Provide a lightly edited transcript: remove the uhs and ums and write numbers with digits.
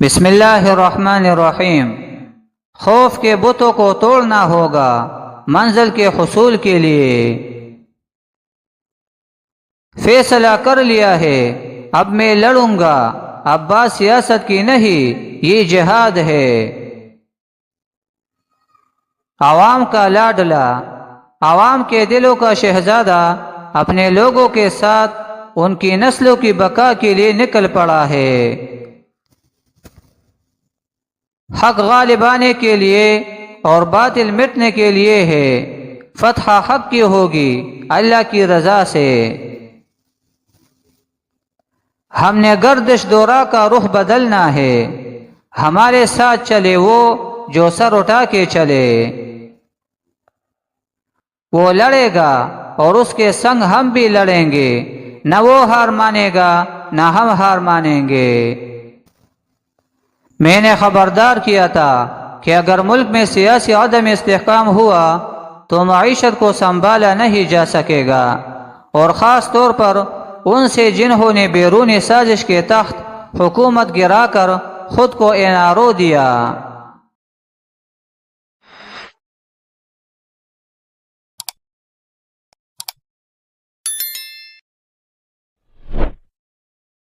بسم اللہ الرحمن الرحیم۔ خوف کے بتوں کو توڑنا ہوگا منزل کے حصول کے لیے۔ فیصلہ کر لیا ہے اب میں لڑوں گا، اب بات سیاست کی نہیں یہ جہاد ہے۔ عوام کا لاڈلا، عوام کے دلوں کا شہزادہ اپنے لوگوں کے ساتھ ان کی نسلوں کی بقا کے لیے نکل پڑا ہے۔ حق غالب آنے کے لیے اور باطل مٹنے کے لیے ہے۔ فتح حق کی ہوگی اللہ کی رضا سے۔ ہم نے گردش دورہ کا رخ بدلنا ہے، ہمارے ساتھ چلے وہ جو سر اٹھا کے چلے۔ وہ لڑے گا اور اس کے سنگ ہم بھی لڑیں گے، نہ وہ ہار مانے گا نہ ہم ہار مانیں گے۔ میں نے خبردار کیا تھا کہ اگر ملک میں سیاسی عدم استحکام ہوا تو معیشت کو سنبھالا نہیں جا سکے گا، اور خاص طور پر ان سے جنہوں نے بیرونی سازش کے تحت حکومت گرا کر خود کو NRO دیا۔